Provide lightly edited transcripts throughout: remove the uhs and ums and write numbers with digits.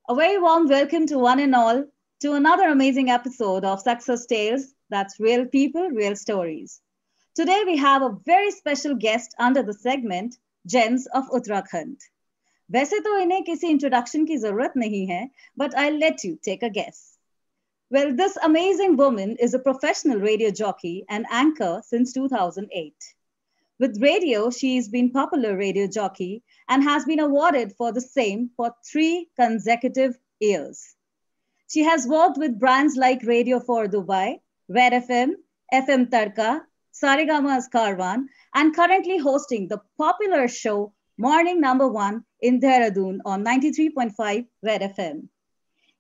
A very warm welcome to one and all to another amazing episode of Success Tales. That's real people, real stories. Today we have a very special guest under the segment Gems of Uttarakhand. वैसे तो इन्हें किसी introduction की जरूरत नहीं है, but I'll let you take a guess. Well, this amazing woman is a professional radio jockey and anchor since 2008. With radio, she's been popular radio jockey and has been awarded for the same for 3 consecutive years. She has worked with brands like Radio for Dubai, Red FM, FM Tarka, Sarigama's Karwan, and currently hosting the popular show Morning Number One in Dehradun on 93.5 Red FM.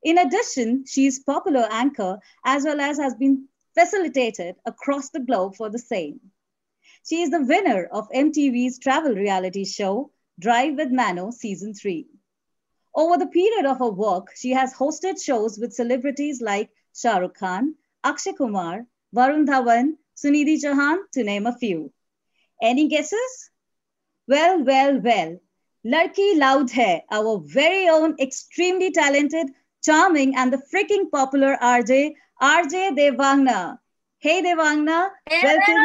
In addition, she is popular anchor as well as has been facilitated across the globe for the same. She is the winner of MTV's travel reality show Drive with Mano Season 3. Over the period of her work, she has hosted shows with celebrities like Shah Rukh Khan, Akshay Kumar, Varun Dhawan, Sunidhi Chauhan, to name a few. Any guesses? Well. Larki Loud hai, our very own extremely talented, charming, and the freaking popular RJ Devangna. Hey Devangna, Hey, welcome.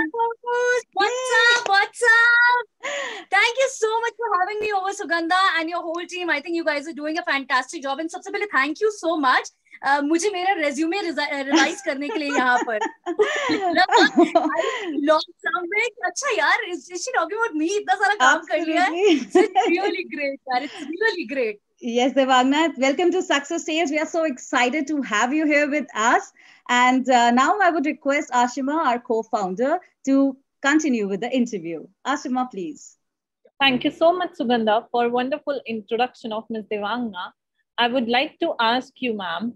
what's up? Thank you so much for having me over, Sugandha, and your whole team. I think you guys are doing a fantastic job. And सबसे पहले thank you so much. मुझे मेरा resume revise करने के लिए यहाँ पर lockdown में अच्छा यार is she talking about me इतना सारा काम कर लिया है. It's really great यार. It's really great. Yes, Devangna, welcome to Success Tales. We are so excited to have you here with us. And now I would request Ashima, our co-founder, to continue with the interview. Ashima, please. Thank you so much, Sugandha, for wonderful introduction of Ms. Devangna. I would like to ask you, ma'am,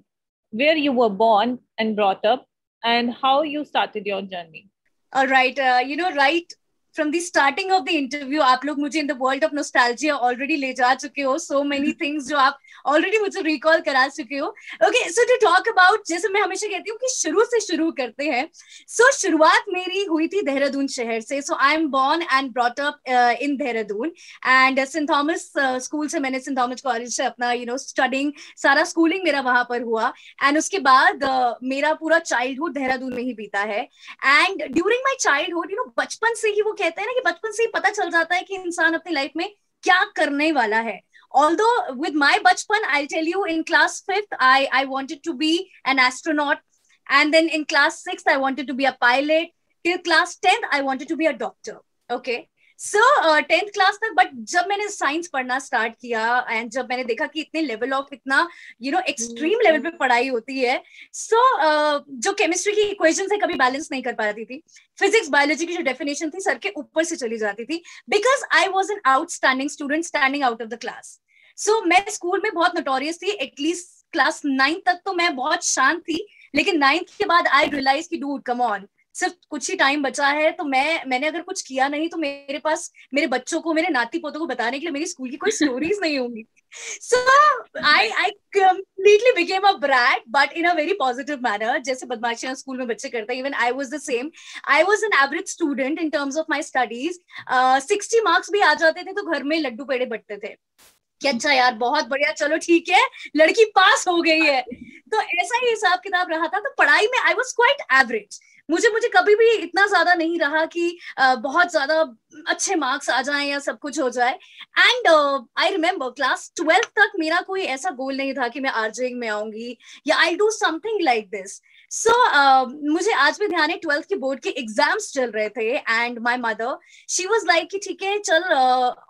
where you were born and brought up and how you started your journey. All right, right from the starting of the interview, आप लोग मुझे in the world of nostalgia already ले जा चुके हो. So many things जो आप already मुझे recall करा चुके हो. Okay, so to talk about, जैसे मैं हमेशा कहती हूँ कि शुरू से शुरू करते हैं. So शुरुआत मेरी हुई थी देहरादून शहर से. So I am born and brought up in Dehradun, and St. Thomas school से मैंने St. Thomas college से अपना studying सारा schooling मेरा वहाँ पर हुआ. And उसके बाद मेरा पूरा childhood देहरादून में ही बीता है. And during my childhood, बचपन से ही वो कहते हैं ना कि बचपन से ही पता चल जाता है कि इंसान अपनी लाइफ में क्या करने वाला है. Although with my bachpan, I'll tell you, in class 5th, I wanted to be an astronaut. And then in class 6th, I wanted to be a pilot. Till class 10th, I wanted to be a doctor. Okay. So 10th class तक, but जब मैंने science पढ़ना start किया and जब मैंने देखा कि इतने लेवल ऑफ इतना एक्सट्रीम लेवल पे पढ़ाई होती है, सो जो केमिस्ट्री की इक्वेशन है कभी बैलेंस नहीं कर पाती थी. फिजिक्स बायोलॉजी की जो डेफिनेशन थी सर के ऊपर से चली जाती थी, because I was an outstanding student standing out of the class. So मैं स्कूल में बहुत नोटोरियस थी. एटलीस्ट क्लास 9 तक तो मैं बहुत शांत थी, लेकिन 9th के बाद आई रियलाइज कि डूड कम ऑन, सिर्फ कुछ ही टाइम बचा है, तो मैंने अगर कुछ किया नहीं तो मेरे पास मेरे बच्चों को, मेरे नाती पोतों को बताने के लिए मेरी स्कूल की कोई स्टोरीज नहीं होंगी. So I completely became a brat, but in a very positive manner, जैसे बदमाशियां स्कूल में बच्चे करते हैं. Even I was the same. I was an average student in terms of my studies. 60 marks भी आ जाते थे तो घर में लड्डू पेड़े बटते थे कि अच्छा यार बहुत बढ़िया, चलो ठीक है, लड़की पास हो गई है. तो ऐसा ही हिसाब किताब रहा था. तो पढ़ाई में आई वाज क्वाइट एवरेज. मुझे कभी भी इतना ज्यादा नहीं रहा कि बहुत ज्यादा अच्छे मार्क्स आ जाएं या सब कुछ हो जाए. And I remember class 12th तक मेरा कोई ऐसा गोल नहीं था कि मैं आरजेइंग में आऊंगी या I do something like this. So मुझे आज भी ध्यान है, 12th के बोर्ड के एग्जाम्स चल रहे थे and my mother she was like कि ठीक है चल,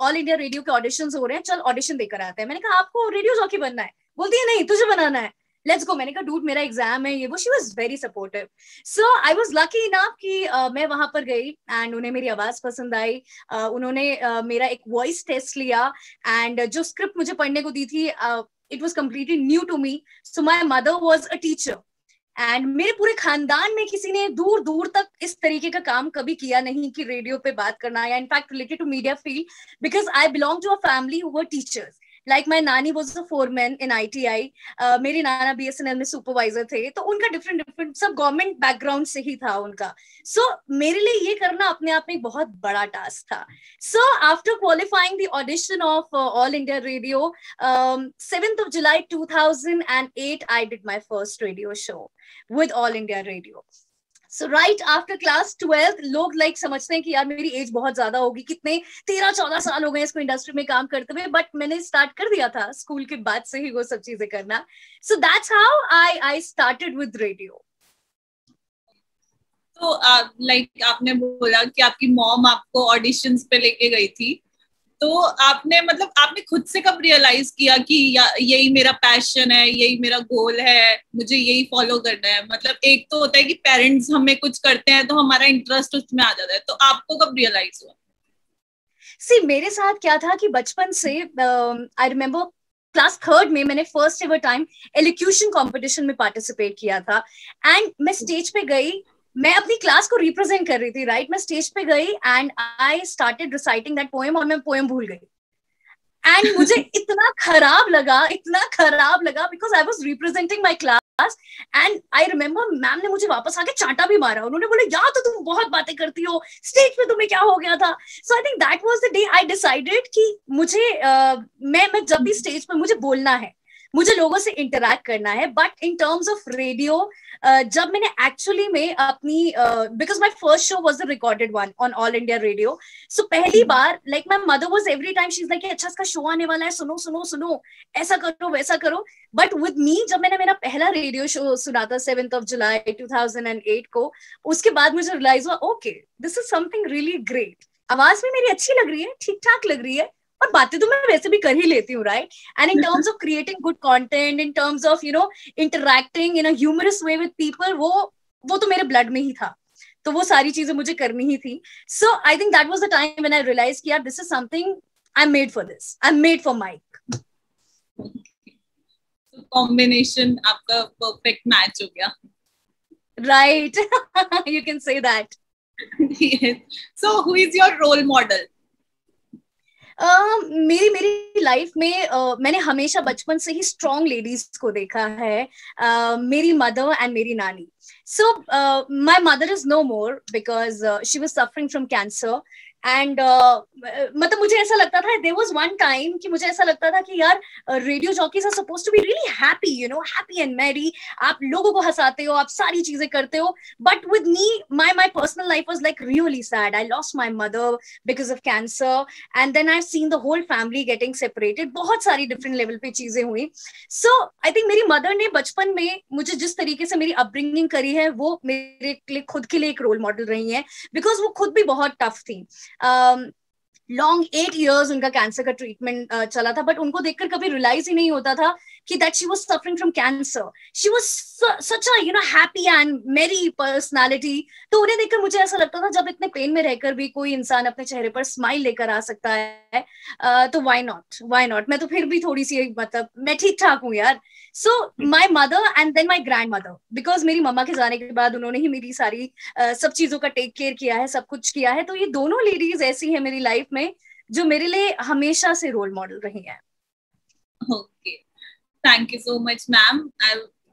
ऑल इंडिया रेडियो के ऑडिशंस हो रहे हैं, चल ऑडिशन देकर आते हैं. मैंने कहा आपको रेडियो जॉकी बनना है? बोलती है नहीं तुझे बनाना है, लेट्स गो. मैंने कहा डूड मेरा एग्जाम है ये वो. She was very supportive. So I was lucky enough कि मैं वहां पर गई एंड उन्हें मेरी आवाज पसंद आई. उन्होंने मेरा एक वॉइस टेस्ट लिया एंड जो स्क्रिप्ट मुझे पढ़ने को दी थी, it was completely new to me. So my mother was a teacher and मेरे पूरे खानदान में किसी ने दूर दूर तक इस तरीके का काम कभी किया नहीं कि रेडियो पे बात करना या in fact related to media field, because I belong to a family who were teachers. Like my nani was a foreman in ITI, मेरी नाना BSNL में सुपरवाइजर थे, तो उनका डिफरेंट डिफरेंट सब गवर्नमेंट बैकग्राउंड से ही था उनका. सो मेरे लिए ये करना अपने आप में एक बहुत बड़ा टास्क था. So after qualifying the audition of all India radio, 7th of July 2008 I did my first radio show with All India Radio. So right after class 12th, लोग like समझते हैं कि यार मेरी एज बहुत ज्यादा होगी, कितने 13-14 साल हो गए इसको इंडस्ट्री में काम करते हुए, बट मैंने स्टार्ट कर दिया था स्कूल के बाद से ही वो सब चीजें करना. So that's how I started with radio. तो लाइक आपने बोला कि आपकी मॉम आपको ऑडिशंस पे लेके गई थी, तो आपने मतलब आपने खुद से कब रियलाइज किया कि यही मेरा पैशन है, यही मेरा गोल है, मुझे यही फॉलो करना है? मतलब एक तो होता है कि पेरेंट्स हमें कुछ करते हैं तो हमारा इंटरेस्ट उसमें आ जाता है, तो आपको कब रियलाइज हुआ? सी मेरे साथ क्या था कि बचपन से आई रिमेम्बर क्लास 3rd में मैंने first ever time elocution competition में पार्टिसिपेट किया था. एंड मैं स्टेज पे गई, मैं अपनी क्लास को रिप्रेजेंट कर रही थी, राइट? मैं स्टेज पे गई and I started reciting that poem, और मैं पोएम भूल गई. एंड मुझे इतना खराब लगा because I was representing my class. And I remember ma'am ने मुझे वापस आके चांटा भी मारा. उन्होंने बोला यार तो तुम बहुत बातें करती हो, स्टेज पे तुम्हें क्या हो गया था? So I think that was the day I decided कि मुझे मैं जब भी स्टेज पे मुझे बोलना है, मुझे लोगों से इंटरैक्ट करना है. But in terms of radio, जब मैंने एक्चुअली में अपनी because my first show was the recorded one on All India Radio, so पहली बार like my mother was every time she is like अच्छा इसका शो आने वाला है, सुनो सुनो सुनो, ऐसा करो वैसा करो. बट विद मी जब मैंने मेरा पहला रेडियो शो सुना था 7th of July 2008 को, उसके बाद मुझे रियलाइज हुआ okay this is something really great. आवाज भी मेरी अच्छी लग रही है, ठीक ठाक लग रही है, और बातें तो मैं वैसे भी कर ही लेती हूँ, right? And in terms of creating good content, in terms of interacting in a humorous way with people, वो तो मेरे ब्लड में ही था, तो वो सारी चीजें मुझे करनी ही थी. So I think that was the time when I realised कि यार this is something I am made for this, I am made for mic. Combination आपका परफेक्ट मैच हो गया, right? You can say that. So who is your role model? मेरी life में मैंने हमेशा बचपन से ही स्ट्रॉन्ग लेडीज को देखा है, मेरी मदर एंड मेरी नानी. So my mother is no more because she was suffering from cancer. And मतलब मुझे ऐसा लगता था, देयर वाज वन टाइम कि मुझे ऐसा लगता था कि यार radio jockeys are supposed to be really happy, happy and merry, आप लोगों को हंसाते हो, आप सारी चीजें करते हो. But with me my personal life was like really sad. I lost my mother because of cancer, and then I seen the whole family getting separated. बहुत सारी डिफरेंट लेवल पे चीजें हुई. सो आई थिंक मेरी मदर ने बचपन में मुझे जिस तरीके से मेरी अपब्रिंगिंग करी है, वो मेरे लिए खुद के लिए एक रोल मॉडल रही है, बिकॉज वो खुद भी बहुत टफ थी. लॉन्ग 8 years उनका कैंसर का ट्रीटमेंट चला था, बट उनको देखकर कभी रियलाइज ही नहीं होता था कि that she was suffering from cancer. She was such a happy and मेरी पर्सनालिटी. तो उन्हें देखकर मुझे ऐसा लगता था जब इतने पेन में रहकर भी कोई इंसान अपने चेहरे पर स्माइल लेकर आ सकता है, तो व्हाई नॉट. मैं तो फिर भी थोड़ी सी मतलब मैं ठीक ठाक हूँ यार. So my mother and then my grandmother, because मेरी मम्मा के जाने के बाद उन्होंने ही मेरी सारी सब चीजों का टेक केयर किया है, सब कुछ किया है. तो ये दोनों लेडीज ऐसी है मेरी लाइफ में जो मेरे लिए हमेशा से रोल मॉडल रही है. Okay, thank you so much, ma'am.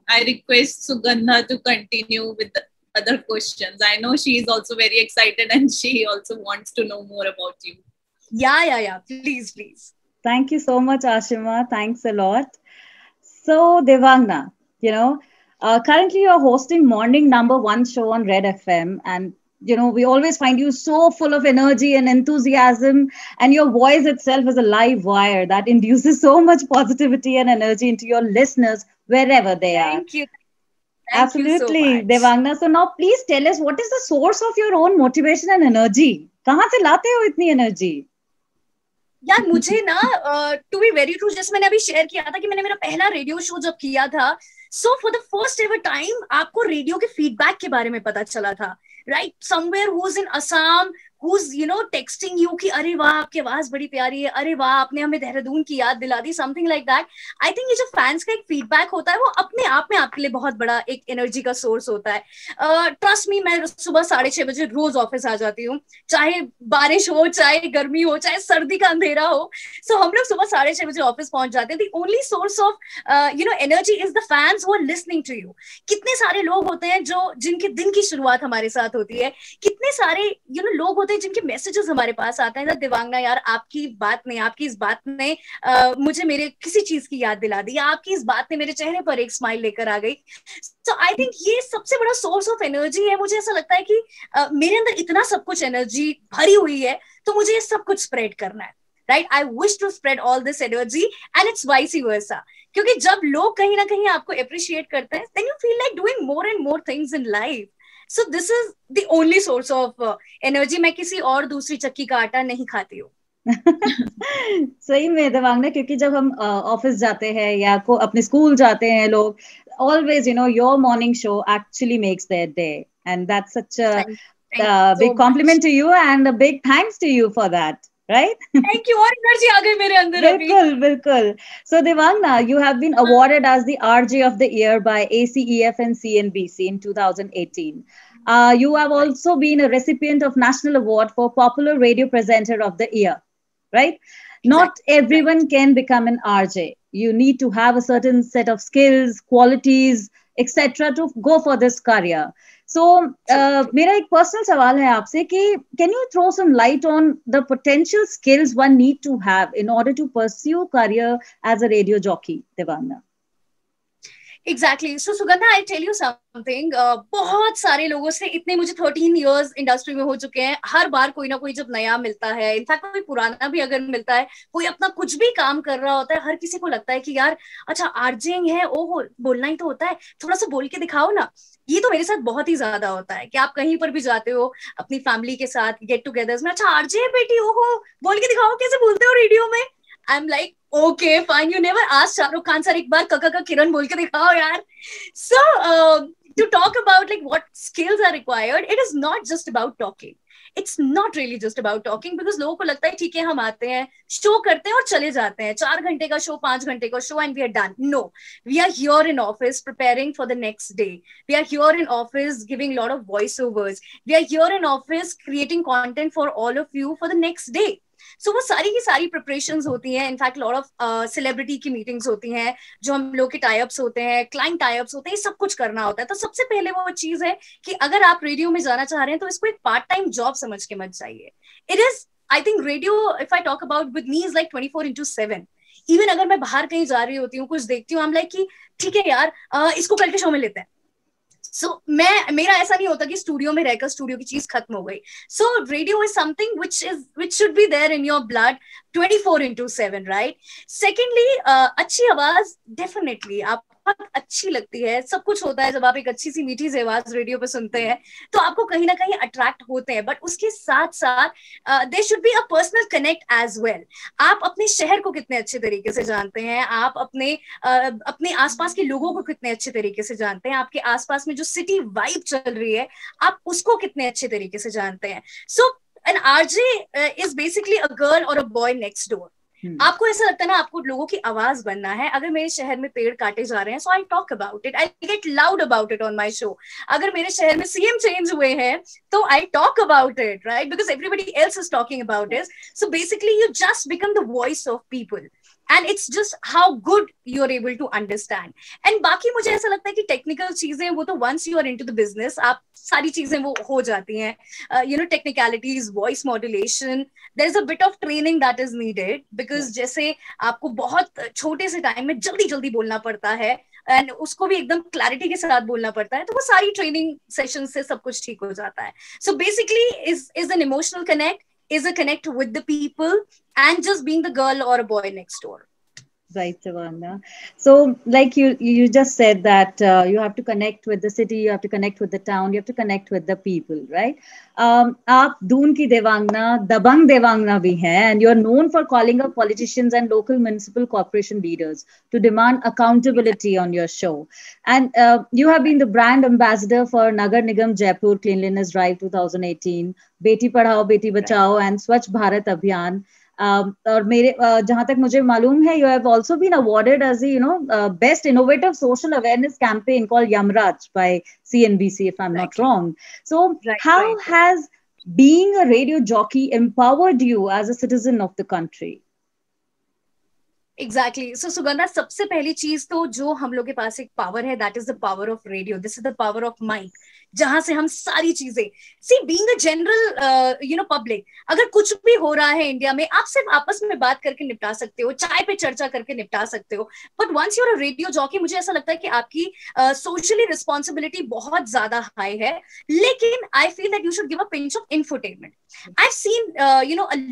I request Sugandha to continue with the other questions. I know she is also very excited and she also wants to know more about you. Yeah. Please. Thank you so much, Ashima. Thanks a lot. So, Devangna, currently you're hosting morning number 1 show on Red FM, and we always find you so full of energy and enthusiasm, and your voice itself is a live wire that induces so much positivity and energy into your listeners wherever they are. Thank you. Absolutely, you so much. Devangna. So now please tell us, what is the source of your own motivation and energy? कहाँ से लाते हो इतनी energy? यार मुझे ना to be very true, जैसे मैंने अभी शेयर किया था कि मैंने मेरा पहला रेडियो शो जब किया था, so for the first ever time आपको रेडियो के फीडबैक के बारे में पता चला था, right? Somewhere who is in Assam, who's texting you कि अरे वाह आपकी आवाज बड़ी प्यारी है, अरे वाह आपने हमें देहरादून की याद दिला दी, something like that. I think ये जो फैंस का एक फीडबैक होता है वो अपने आप में आपके लिए बहुत बड़ा एक एनर्जी का सोर्स होता है. ट्रस्ट मी, मैं सुबह 6:30 बजे रोज ऑफिस आ जाती हूँ, चाहे बारिश हो, चाहे गर्मी हो, चाहे सर्दी का अंधेरा हो. सो हम लोग सुबह 6:30 बजे ऑफिस पहुंच जाते हैं. The only source of energy is the fans who are listening to you. कितने सारे लोग होते हैं जो जिनके दिन की शुरुआत हमारे साथ होती है, कितने सारे लोग होते हैं जिनके मैसेजेस हमारे पास आते हैं, दिव्यांगना यार आपकी बात ने, आपकी इस बात ने मुझे मेरे किसी चीज की याद दिला दी, आपकी इस बात ने मेरे चेहरे पर एक स्माइल लेकर आ गई. सो आई थिंक ये सबसे बड़ा सोर्स ऑफ एनर्जी है. मुझे ऐसा लगता है कि मेरे अंदर इतना सब कुछ एनर्जी भरी हुई है, तो मुझे ये सब कुछ स्प्रेड करना है. Right, I wish to spread all this energy and it's vice versa. क्योंकि जब लोग कहीं ना कहीं आपको अप्रिशिएट करते हैं, then you feel like doing more and more things in life. So this is the only source of energy. मैं किसी और दूसरी चक्की का आटा नहीं खाती हूँ. सही में देवांगना, क्योंकि जब हम ऑफिस जाते हैं या को अपने स्कूल जाते हैं लोग, always your morning show actually makes their day, and that's such a big compliment to you, and a big thanks to you for that. Right? Thank you. और एनर्जी आ गई मेरे अंदर अभी. बिल्कुल. So Devangna, you have been awarded as the RJ of the Year by ACEF and CNBC in 2018. You have also been a recipient of National Award for Popular Radio Presenter of the Year. Right? Exactly. Not everyone can become an RJ. You need to have a certain set of skills, qualities, etc. to go for this career. So, मेरा एक personal सवाल है आपसे कि can you throw some light on the potential skills one need to have in order to pursue career as a radio jockey, Devangna? Exactly. So Sugandha, I'll tell you something. बहुत सारे लोगों से, इतने मुझे 13 years इंडस्ट्री में हो चुके हैं, हर बार कोई ना कोई जब नया मिलता है, इनफैक्ट कोई पुराना भी अगर मिलता है, कोई अपना कुछ भी काम कर रहा होता है, हर किसी को लगता है कि यार अच्छा आरजेइंग है, ओहो बोलना ही तो होता है, थोड़ा सा बोल के दिखाओ ना. ये तो मेरे साथ बहुत ही ज्यादा होता है कि आप कहीं पर भी जाते हो अपनी फैमिली के साथ गेट टुगेदर्स में, अच्छा आरजे है बेटी, ओहो बोल के दिखाओ कैसे बोलते हो रेडियो में. I am like okay, fine, you never asked Shahrukh Khan sir एक बार कका का किरण बोल के दिखाओ यार. So to talk about like what skills are required, it is not just about talking. It's not really just about talking, because लोगों को लगता है ठीक है हम आते हैं, शो करते हैं और चले जाते हैं, 4 घंटे का शो, 5 घंटे का show, and we are done. No, we are here in office preparing for the next day. We are here in office giving a lot of voiceovers. We are here in office creating content for all of you for the next day. सो वो सारी की सारी preparations होती हैं. In fact lot of celebrity की meetings होती हैं, जो हम लोग के टाई-अप्स होते हैं, क्लाइंट टाई-अप्स होते हैं, सब कुछ करना होता है. तो सबसे पहले वो चीज है कि अगर आप रेडियो में जाना चाह रहे हैं तो इसको एक पार्ट टाइम जॉब समझ के मत जाइए. It is, I think radio, if I talk about with me, is like 24/7. Even अगर मैं बाहर कहीं जा रही होती हूँ, कुछ देखती हूँ, आई एम लाइक कि ठीक है यार इसको कल के शो में लेते हैं. सो मेरा ऐसा नहीं होता कि स्टूडियो में रहकर स्टूडियो की चीज खत्म हो गई. So radio is something which should be there in your blood 24/7, right? Secondly, अच्छी आवाज डेफिनेटली आप बहुत अच्छी लगती है, सब कुछ होता है जब आप एक अच्छी सी मीठी सी आवाज रेडियो पे सुनते हैं तो आपको कहीं ना कहीं अट्रैक्ट होते हैं. बट उसके साथ साथ there should be a personal connect as well. आप अपने शहर को कितने अच्छे तरीके से जानते हैं, आप अपने आसपास के लोगों को कितने अच्छे तरीके से जानते हैं, आपके आसपास में जो सिटी वाइब चल रही है आप उसको कितने अच्छे तरीके से जानते हैं. So an RJ is basically a girl और अ बॉय नेक्स्ट डोर. आपको ऐसा लगता है ना आपको लोगों की आवाज बनना है. अगर मेरे शहर में पेड़ काटे जा रहे हैं, so I talk about it, I get loud about it on my show. अगर मेरे शहर में सीएम चेंज हुए हैं तो I talk about it, right, because everybody else is talking about it. So basically you just become the voice of people, and it's just how good you're able to understand. And बाकी मुझे ऐसा लगता है कि technical चीजें वो तो once you are into the business आप सारी चीजें वो हो जाती हैं. Technicalities, voice modulation, there's a bit of training that is needed, because जैसे आपको बहुत छोटे से टाइम में जल्दी जल्दी बोलना पड़ता है एंड उसको भी एकदम क्लैरिटी के साथ बोलना पड़ता है, तो वो सारी ट्रेनिंग सेशन से सब कुछ ठीक हो जाता है. So basically is an emotional connect, is a connect with the people, and just being the girl or a boy next door. Right, Savannah. So, like you just said that you have to connect with the city, you have to connect with the town, you have to connect with the people, right? आप दून की देवांगना, दबंग देवांगना भी हैं, and you're known for calling up politicians and local municipal corporation leaders to demand accountability on your show. And you have been the brand ambassador for Nagar Nigam Jaipur Cleanliness Drive 2018, Beti Padhao, Beti Bachao, and Swachh Bharat Abhiyan. और मेरे जहां तक मुझे मालूम है, you have also been awarded as a best innovative social awareness campaign called Yamraj by CNBC, if I'm not wrong. So how has being a radio jockey empowered you as a citizen of the country? Exactly so Sugandha, सबसे पहली चीज तो जो हम लोग के पास एक power है, that is the power of radio. This is the power of mic, जहां से हम सारी चीजें, see being a general public, अगर कुछ भी हो रहा है इंडिया में, आप सिर्फ आपस में बात करके निपटा सकते हो, चाय पे चर्चा करके निपटा सकते हो. But once you're a radio jockey, मुझे ऐसा लगता है कि आपकी सोशली रिस्पॉन्सिबिलिटी बहुत ज्यादा हाई है. लेकिन I feel that you should give a pinch of infotainment. I seen a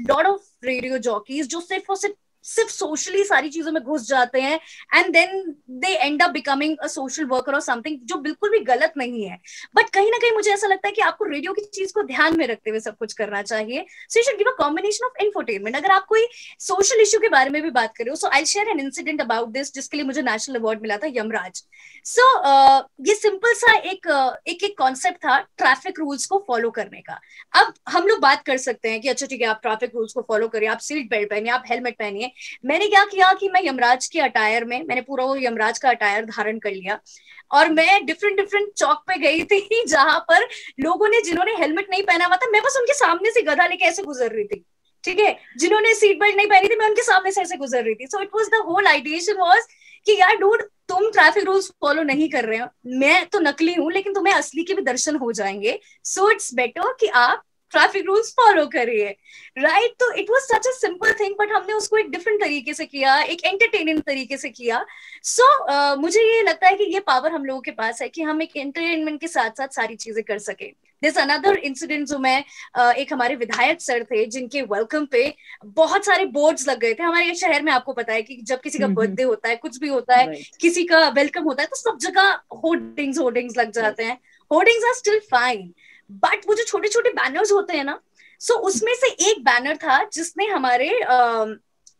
lot of radio jockeys जो सिर्फ और सिर्फ सोशली सारी चीजों में घुस जाते हैं, and then they end up becoming a social worker or something, जो बिल्कुल भी गलत नहीं है. बट कहीं ना कहीं मुझे ऐसा लगता है कि आपको रेडियो की चीज को ध्यान में रखते हुए सब कुछ करना चाहिए. So you should give a combination of infotainment. अगर आप कोई सोशल इश्यू के बारे में भी बात कर रहे हो, so I share an incident about this, जिसके लिए मुझे नेशनल अवार्ड मिला था, यमराज. सो ये सिंपल सा एक कॉन्सेप्ट था ट्रैफिक रूल्स को फॉलो करने का. अब हम लोग बात कर सकते हैं कि अच्छा ठीक है, आप ट्रैफिक रूल्स को फॉलो करिए, आप सीट बेल्ट पहनिए, आप हेलमेट पहनिए. मैंने क्या किया कि मैं यमराज के अटायर में, मैंने पूरा वो यमराज का अटायर धारण कर लिया, और मैं डिफरेंट चौक पे गई थी जहां पर लोगों ने, जिन्होंने हेलमेट नहीं पहना हुआ था, मैं बस उनके सामने से गधा लेके ऐसे गुजर रही थी. ठीक है, जिन्होंने सीट बेल्ट नहीं पहनी थी, मैं उनके सामने से ऐसे गुजर रही थी. So it was the whole ideation was कि यार डूड, तुम ट्रैफिक रूल्स फॉलो नहीं कर रहे हो, मैं तो नकली हूं लेकिन तुम्हें असली के भी दर्शन हो जाएंगे. सो इट्स बेटर कि आप ट्रैफिक रूल्स फॉलो करिए, राइट? तो it was such a simple thing, but हमने उसको एक डिफरेंट तरीके से किया, एक एंटरटेनिंग तरीके से किया. सो मुझे ये लगता है कि ये पावर हम लोगों के पास है कि हम एक एंटरटेनमेंट के साथ साथ सारी चीजें कर सके. दिस अनदर इंसिडेंट जो मैं एक हमारे विधायक सर थे, जिनके वेलकम पे बहुत सारे बोर्ड्स लग गए थे. हमारे शहर में आपको पता है कि जब किसी का बर्थडे होता है, कुछ भी होता है, किसी का वेलकम होता है, तो सब जगह होर्डिंग्स लग जाते हैं. Hoardings are still fine, but वो जो छोटे छोटे बैनर्स होते हैं ना, सो उसमें से एक बैनर था जिसने हमारे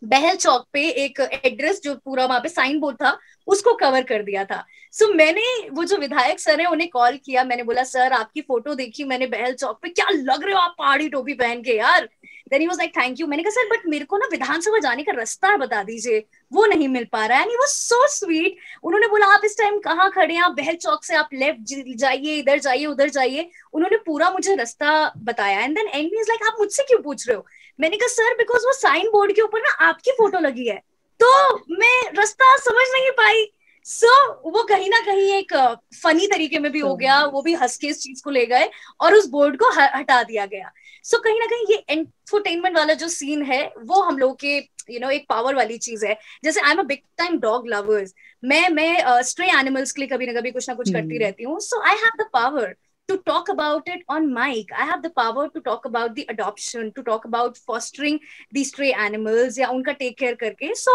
बहल चौक पे एक एड्रेस, जो पूरा वहां पे साइन बोर्ड था, उसको कवर कर दिया था. सो मैंने वो जो विधायक सर है उन्हें कॉल किया, मैंने बोला सर आपकी फोटो देखी मैंने बहल चौक पे, क्या लग रहे हो आप पहाड़ी टोपी पहन के यार. Then he was like thank you. मैंने कहा सर बट मेरे को ना विधानसभा जाने का रास्ता बता दीजिए, वो नहीं मिल पा रहा है. And he was so sweet. उन्होंने बोला आप इस टाइम कहाँ खड़े हैं, आप बहल चौक से आप लेफ्ट जाइए, इधर जाइए, उधर जाइए. उन्होंने पूरा मुझे रास्ता बताया. And then and me is like आप मुझसे क्यों पूछ रहे हो? मैंने कहा सर बिकॉज वो साइन बोर्ड के ऊपर ना आपकी फोटो लगी है, तो मैं रास्ता समझ नहीं पाई. सो वो कहीं ना कहीं एक फनी तरीके में भी हो गया, वो भी हंस के इस चीज को ले गए और उस बोर्ड को हटा दिया गया. सो कहीं ना कहीं ये एंटरटेनमेंट वाला जो सीन है वो हम लोग के एक पावर वाली चीज है. जैसे आई am a big time dog lovers, मैं स्ट्रे एनिमल्स के लिए कभी ना कभी कुछ ना कुछ करती रहती हूँ. So I have the power to talk about it on mic. I have the power to talk about the adoption, to talk about fostering these stray animals या उनका take care करके. So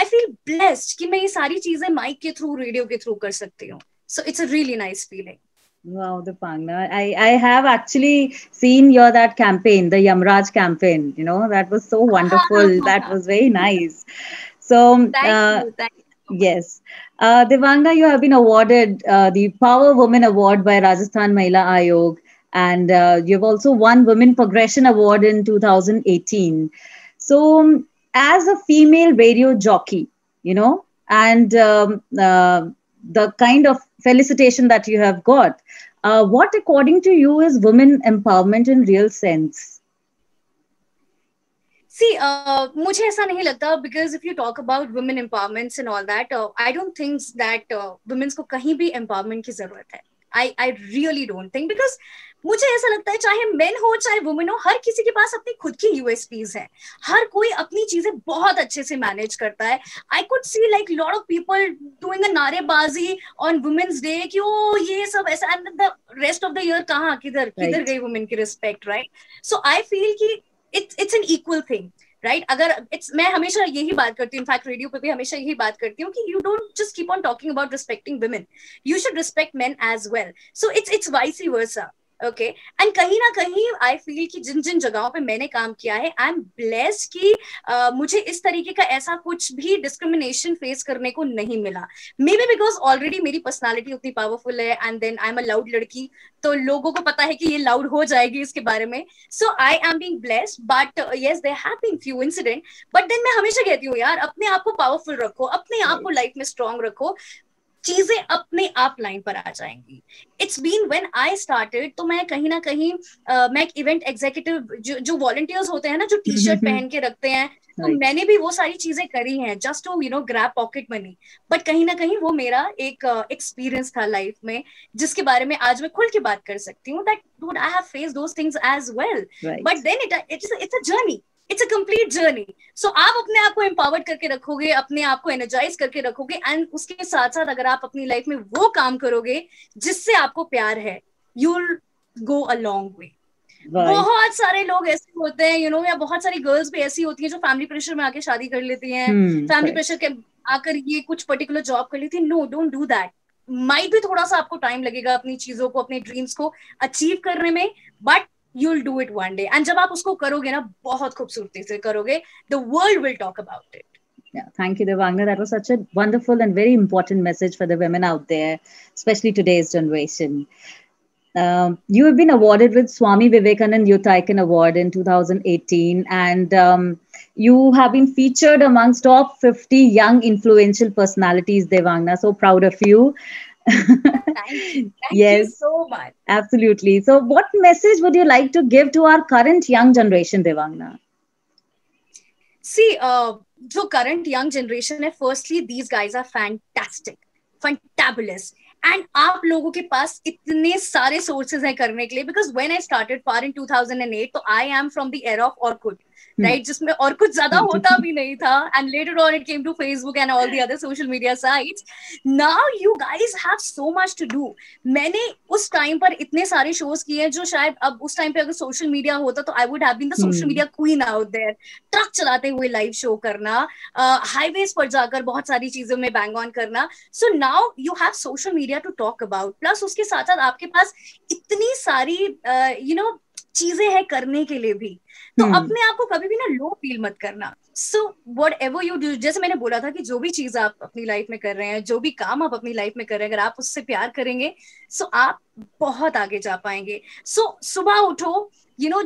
I feel blessed कि मैं ये सारी चीजें mic के through, radio के through कर सकती हूँ. So it's a really nice feeling. Wow, Dipangna. I have actually seen that campaign, the Yamraj campaign. That was so wonderful. That was very nice. So Thank you. Yes. Devanga, you have been awarded the Power Woman Award by Rajasthan Mahila Ayog, and you've also won Women Progression Award in 2018. So, as a female radio jockey, and the kind of felicitation that you have got, what according to you is women empowerment in real sense? See, मुझे ऐसा नहीं लगता, because if you talk about women empowerments and all that, I don't think that women's को कहीं भी empowerment की जरूरत है. I really don't think, because मुझे ऐसा लगता है चाहे men हो चाहे women हो, हर किसी के पास अपनी खुद की USPs हैं. हर कोई अपनी चीजें बहुत अच्छे से मैनेज करता है. I could see like lot of people doing a नारेबाजी on Women's Day कि ओ ये सब ऐसा, and the rest of the year कहाँ किधर गई women की respect, right? So I feel कि it's an equal thing. Right अगर मैं हमेशा यही बात करती हूँ, इनफैक्ट रेडियो पे भी हमेशा यही बात करती हूँ कि you don't just keep on talking about respecting women, you should respect men as well. So it's vice versa. Okay and कहीं ना कहीं आई फील कि जिन जिन जगहों पे मैंने काम किया है, आई एम ब्लेस्ड कि मुझे इस तरीके का ऐसा कुछ भी डिस्क्रिमिनेशन फेस करने को नहीं मिला. मे बी बिकॉज ऑलरेडी मेरी पर्सनालिटी उतनी पावरफुल है and then I am a loud लड़की, तो लोगों को पता है कि ये लाउड हो जाएगी इसके बारे में. So I am being blessed, but yes there have been few incident. But then मैं हमेशा कहती हूँ यार, अपने आप को पावरफुल रखो, अपने आप को लाइफ में स्ट्रांग रखो, चीजें अपने आप लाइन पर आ जाएंगी. It's been when I started, तो मैं कहीं ना कहीं मैं एक इवेंट एग्जीक्यूटिव, जो वॉलंटियर्स होते हैं ना, जो टी शर्ट पहन के रखते हैं, तो मैंने भी वो सारी चीजें करी हैं just to grab pocket money. But कहीं ना कहीं वो मेरा एक एक्सपीरियंस था लाइफ में, जिसके बारे में आज मैं खुल के बात कर सकती हूँ, that dude I have faced those things as well. But then it's a journey, it's a complete journey. So आप अपने आप को एम्पावर्ड करके रखोगे, अपने आप को एनर्जाइज करके रखोगे, एंड उसके साथ साथ अगर आप अपनी लाइफ में वो काम करोगे जिससे आपको प्यार है, you will go a long way. बहुत सारे लोग ऐसे होते हैं या बहुत सारी गर्ल्स भी ऐसी होती हैं जो फैमिली प्रेशर में आके शादी कर लेती हैं, फैमिली प्रेशर के आकर ये कुछ पर्टिकुलर जॉब कर लेती है. No, don't do that. Might भी थोड़ा सा आपको टाइम लगेगा अपनी चीजों को, अपने ड्रीम्स को अचीव करने में, but you'll do it one day. And जब आप उसको करोगे ना, बहुत खूबसूरती से करोगे, the world will talk about it. Yeah, thank you, Devangna. That was such a wonderful and very important message for the women out there, especially today's generation. You have been awarded with Swami Vivekanand Youth Icon Award in 2018, and you have been featured amongst top 50 young influential personalities, Devangna. So proud of you. Thank you so much. Absolutely. So what message would you like to give to our current young generation, Devangna? See, जो current young generation है, firstly, these guys are fantastic, fantabulous. And आप लोगों के पास इतने सारे sources हैं करने के लिए, because when I started far in 2008, तो I am from the era of Orkut. Right, जिसमें और कुछ ज्यादा होता भी नहीं था, and later on it came to Facebook and all the other social media sites. Now you guys have so much to do. मैंने उस टाइम पर इतने सारे शोज किए हैं जो शायद अब उस टाइम पे अगर सोशल मीडिया होता तो I would have been the social media queen out there. Truck चलाते हुए लाइव शो करना, हाईवेज पर जाकर बहुत सारी चीजों में बैंग ऑन करना. So now you have social media to talk about. Plus उसके साथ साथ आपके पास इतनी सारी चीजें हैं करने के लिए भी, तो अपने आप को कभी भी ना लो फील मत करना. सो व्हाटएवर यू डू, जैसे मैंने बोला था कि जो भी चीज आप अपनी लाइफ में कर रहे हैं, जो भी काम आप अपनी लाइफ में कर रहे हैं, अगर आप उससे प्यार करेंगे, सो आप बहुत आगे जा पाएंगे. सो सुबह उठो,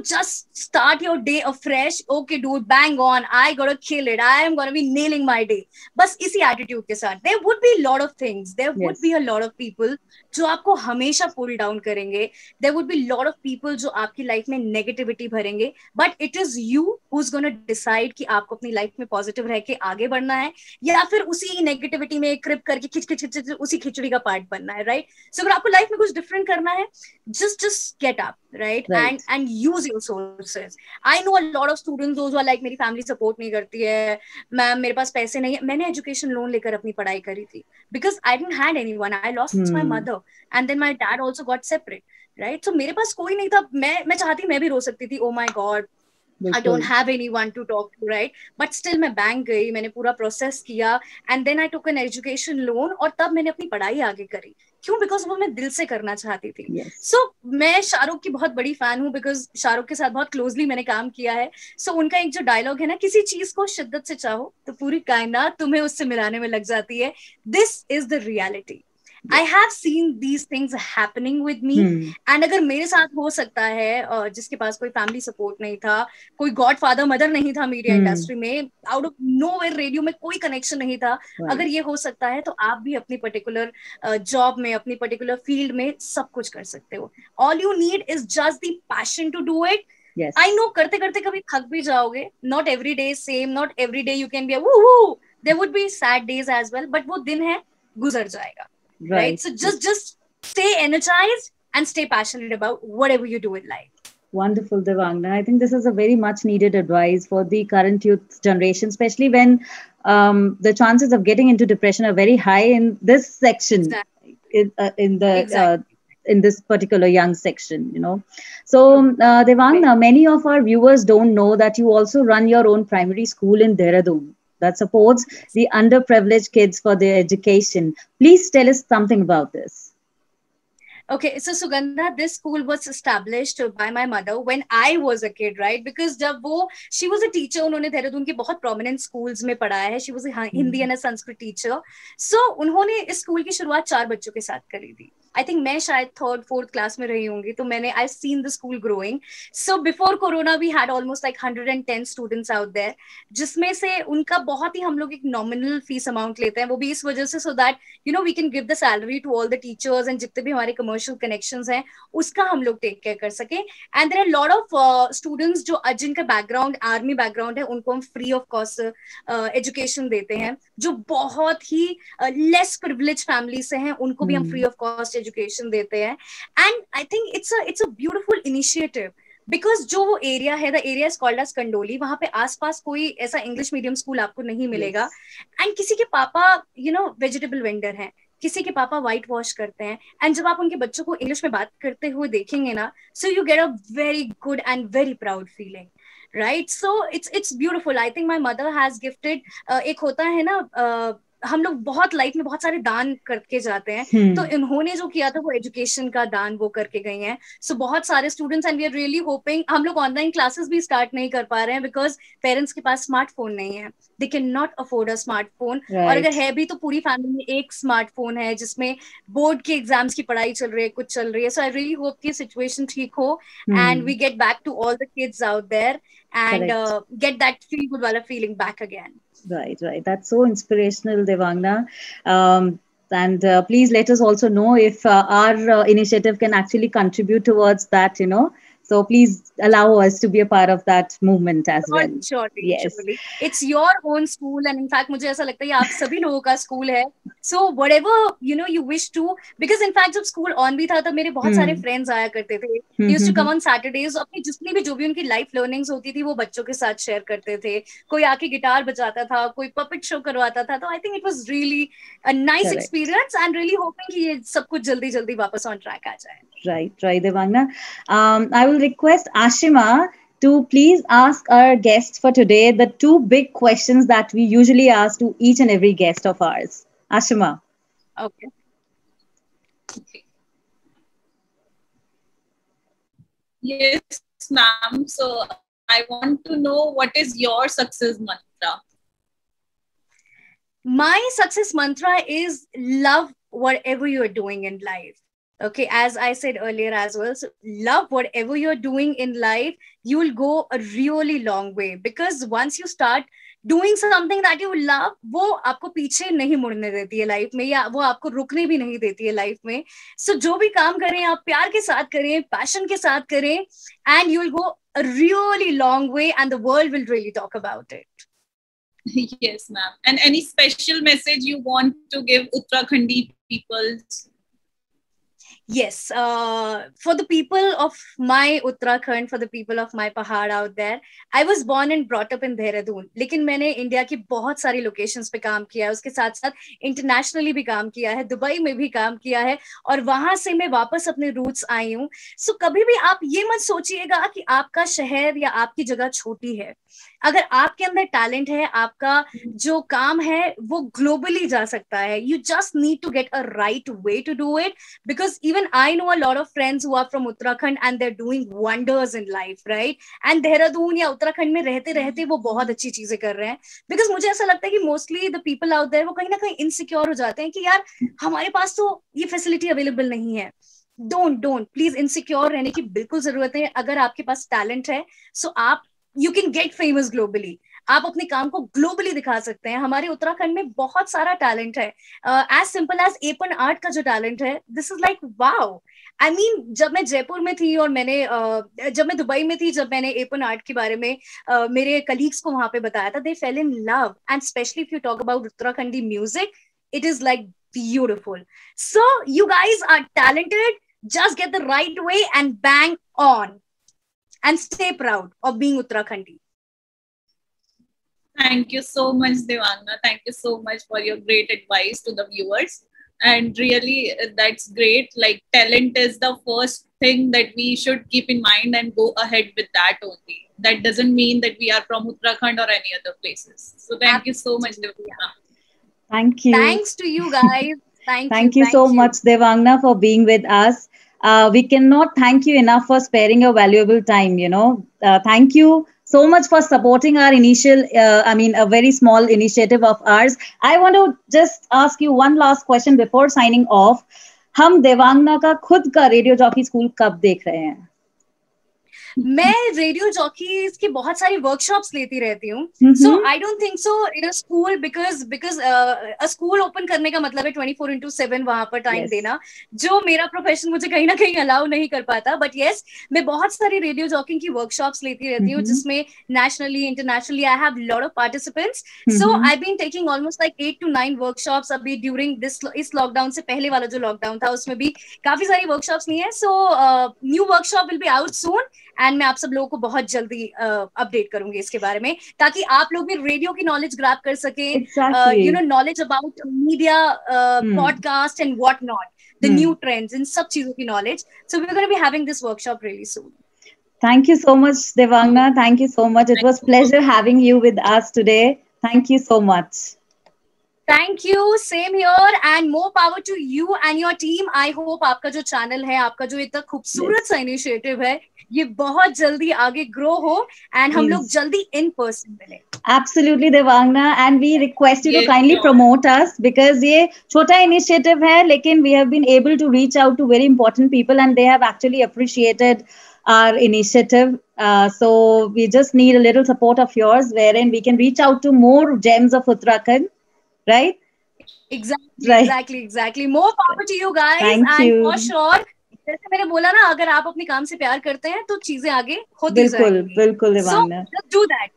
just start your day afresh. Okay, dude, bang on. I gotta kill it. I am gonna be nailing my day. बस इसी attitude के साथ. There would be a lot of things. There would be a lot of people जो आपको हमेशा pull down करेंगे. There would be a lot of people जो आपकी life में negativity भरेंगे. But it is you who's gonna decide कि आपको अपनी life में positive रह के आगे बढ़ना है, या फिर उसी negativity में crib करके खिच उसी खिचड़ी का part बनना है, right? So अगर आपको life में कुछ different करना है, just get up, right? And use your sources. I know a lot of students those who are like, मेरी family support नहीं करती है, मैम मेरे पास पैसे नहीं है. मैंने education loan लेकर अपनी पढ़ाई करी थी, because I didn't had anyone. I lost my mother, and then my dad also got separate, right? So मेरे पास कोई नहीं था. मैं चाहती मैं भी रो सकती थी. Oh my God, I don't have anyone to talk to, right? But still मैं बैंक गई, मैंने पूरा प्रोसेस किया, and then I took an education loan, और तब मैंने अपनी पढ़ाई आगे करी. क्यों? बिकॉज वो मैं दिल से करना चाहती थी. सो मैं शाहरुख की बहुत बड़ी फैन हूँ, बिकॉज शाहरुख के साथ बहुत क्लोजली मैंने काम किया है. सो उनका एक जो डायलॉग है ना, किसी चीज को शिद्दत से चाहो तो पूरी कायनात तुम्हें उससे मिलाने में लग जाती है. This is the reality. I have seen these things happening with me. And अगर मेरे साथ हो सकता है, जिसके पास कोई फैमिली सपोर्ट नहीं था, कोई गॉड फादर मदर नहीं था मीडिया इंडस्ट्री में, आउट ऑफ नोवेयर रेडियो में कोई कनेक्शन नहीं था, अगर ये हो सकता है तो आप भी अपनी पर्टिकुलर जॉब में, अपनी पर्टिकुलर फील्ड में सब कुछ कर सकते हो. All you need is just the passion to do it. I know करते करते कभी थक भी जाओगे. Not every day same, not every day you can be woohoo. There would be sad days as well, but वो दिन है, गुजर जाएगा. Right. So just stay energized and stay passionate about whatever you do in life. Wonderful, Devangna. I think this is a very much needed advice for the current youth generation, especially when the chances of getting into depression are very high in this section. Exactly. In the in this particular young section, you know. So, Devang, many of our viewers don't know that you also run your own primary school in Dehradun that supports the underprivileged kids for their education. Please tell us something about this. Okay, so Sugandha, this school was established by my mother when I was a kid, right? Because she was a teacher, उन्होंने देहरादून के बहुत prominent schools में पढ़ाया है. She was a Hindi and a Sanskrit teacher. So उन्होंने इस school की शुरुआत 4 बच्चों के साथ करी थी. I think मैं शायद 3rd, 4th class में रही होंगी, तो मैंने I've seen the school growing. So before Corona, we had almost like 110 students out there, जिसमें से उनका बहुत ही हम लोग एक nominal fees amount लेते हैं. वो भी इस वजह से so that you know we can give the salary to all the teachers and जितने भी हमारे commercial connections हैं उसका हम लोग take care कर सकें. And there are a lot of students जो जिनका background army background है उनको हम free of cost education देते हैं. जो बहुत ही less privileged family से हैं उनको भी हम free of cost education देते हैं. And I think it's a beautiful initiative. Because जो वो एरिया है, the area is called as Kandoli, वहां पे आसपास कोई ऐसा इंग्लिश मीडियम स्कूल आपको नहीं मिलेगा. एंड किसी के पापा यू नो वेजिटेबल वेंडर हैं, किसी के पापा व्हाइट वॉश करते हैं. एंड जब आप उनके बच्चों को इंग्लिश में बात करते हुए देखेंगे ना, so you get a very good and very proud feeling, right? So it's beautiful. I think my mother has gifted, एक होता है ना हम लोग बहुत लाइफ में बहुत सारे दान करके जाते हैं, तो इन्होंने जो किया था वो एजुकेशन का दान वो करके गई हैं. सो बहुत सारे students, and we are really hoping, हम लोग ऑनलाइन क्लासेस भी स्टार्ट नहीं कर पा रहे हैं बिकॉज पेरेंट्स के पास स्मार्टफोन नहीं है, they can not afford a smartphone. और अगर है भी तो पूरी फैमिली में एक स्मार्टफोन है जिसमें बोर्ड के एग्जाम्स की पढ़ाई चल रही है, कुछ चल रही है. सो आई रियली होप कि सिचुएशन ठीक हो and we get back to all the kids out there and get that feel good wala feeling back again. Right. That's so inspirational, Devangna. And please let us also know if our initiative can actually contribute towards that, you know. So please allow us to be a part of that movement as well. Surely, yes. Surely. It's your own school, and in fact, मुझे ऐसा लगता है आप सभी लोगों का school है. So whatever you know you wish to, because in fact जब स्कूल ऑन भी था तब मेरे बहुत सारे फ्रेंड्स आया करते थे. They used to come on Saturdays. अपनी जितनी भी जो भी उनकी लाइफ लर्निंग्स होती थी वो बच्चों के साथ शेयर करते थे. कोई आके गिटार बजाता था, कोई पपेट शो करवाता था. तो I think it was really a nice experience, and really hoping कि ये सब कुछ जल्दी जल्दी वापस ऑन ट्रैक आ जाए. Right, Devangna. I will request Ashima to please ask our guests for today the 2 big questions that we usually ask to each and every guest of ours. Ashima. Okay. Yes, ma'am. So I want to know what is your success mantra? My success mantra is love whatever you are doing in life. Okay, as I said earlier as well, so love whatever you're doing in life, you will go a really long way, because once you start doing something that you love, वो आपको पीछे नहीं मुड़ने देती है life में, या वो आपको रुकने भी नहीं देती है लाइफ में. So जो भी काम करें आप प्यार के साथ करें, पैशन के साथ करें, and you will go a really long way, and the world will really talk about it. Yes, ma'am. And any special message you want to give Uttarakhandi people? Yes, for the people of my Uttarakhand, for the people of my Pahad out there, I was born and brought up in Dehradun. लेकिन मैंने India की बहुत सारी locations पे काम किया है, उसके साथ साथ इंटरनेशनली भी काम किया है, दुबई में भी काम किया है, और वहां से मैं वापस अपने रूट्स आई हूँ. सो कभी भी आप ये मत सोचिएगा कि आपका शहर या आपकी जगह छोटी है. अगर आपके अंदर टैलेंट है, आपका जो काम है वो ग्लोबली जा सकता है. You just need to get a right way to do it, because even I know a lot of friends who are from Uttarakhand and they're doing wonders in life, right? And Dehradun या उत्तराखंड में रहते रहते वो बहुत अच्छी चीजें कर रहे हैं. Because मुझे ऐसा लगता है कि mostly the people out there वो कहीं ना कहीं insecure हो जाते हैं कि यार हमारे पास तो ये फैसिलिटी अवेलेबल नहीं है. Don't प्लीज इनसिक्योर रहने की बिल्कुल जरूरत है. अगर आपके पास टैलेंट है, सो आप you can get famous globally. आप अपने काम को ग्लोबली दिखा सकते हैं. हमारे उत्तराखंड में बहुत सारा टैलेंट है. As simple as Aipan art का जो टैलेंट है, this is like wow. I mean जब मैं जयपुर में थी और मैंने जब मैं दुबई में थी, जब मैंने एपन आर्ट के बारे में मेरे कलीग्स को वहां पे बताया था, they fell in love. And specially if you talk about Uttarakhandi music, it is like beautiful. So you guys are talented, just get the right way and bang on and stay proud of being Uttarakhandi. Thank you so much, Devangna. Thank you so much for your great advice to the viewers. and really that's great. Like talent is the first thing that we should keep in mind and go ahead with that only. That doesn't mean that we are from Uttarakhand or any other places. So thank you so much, Devangna. Thank you. Thanks to you guys. Thank you so much, Devangna, for being with us. We cannot thank you enough for sparing your valuable time. Thank you so much for supporting our a very small initiative of ours. I want to just ask you one last question before signing off. हम देवांगना का खुद का radio jockey school कब देख रहे हैं? मैं radio jockeys की बहुत सारी वर्कशॉप्स लेती रहती हूँ. So I don't think so in a school because a school open करने का मतलब है 24/7 वहां पर टाइम देना, जो मेरा प्रोफेशन मुझे कहीं ना कहीं अलाउ नहीं कर पाता. बट येस, मैं बहुत सारी रेडियो जॉकिंग की वर्कशॉप्स लेती रहती हूँ, जिसमें nationally internationally I have lot of participants. So I been taking almost like 8 to 9 workshops अभी ड्यूरिंग इस लॉकडाउन से पहले वाला जो लॉकडाउन था उसमें भी काफी सारी वर्कशॉप्स ली है. So new workshop will be out soon and मैं आप सब लोगों को बहुत जल्दी अपडेट करूंगी इसके बारे में, ताकि आप लोग भी रेडियो की नॉलेज ग्रैब कर सके, knowledge about media, podcast and what not, the new trends, इन सब चीजों की knowledge. So we are gonna be having this workshop really soon. Thank you so much, Devangna. Thank you so much. It was pleasure having you with us today. Thank you so much. Thank you. Same here, and more power to you and your team. I hope आपका जो channel है, आपका जो इतना खूबसूरत सा initiative है, ये बहुत जल्दी आगे ग्रो हो एंड हम लोग जल्दी इन पर्सन मिले. Absolutely, Devangna, and we request you to kindly promote us, because ये छोटा initiative है, लेकिन we have been able to reach out to very important people and they have actually appreciated our initiative. So we just need a little support of yours, wherein we can reach out to more gems of Uttarakhand, right? Exactly. More power to you guys. Thank you. And for sure, जैसे मैंने बोला ना, अगर आप अपने काम से प्यार करते हैं तो चीजें आगे होती जाएंगी. बिल्कुल, Devangna. So just do that.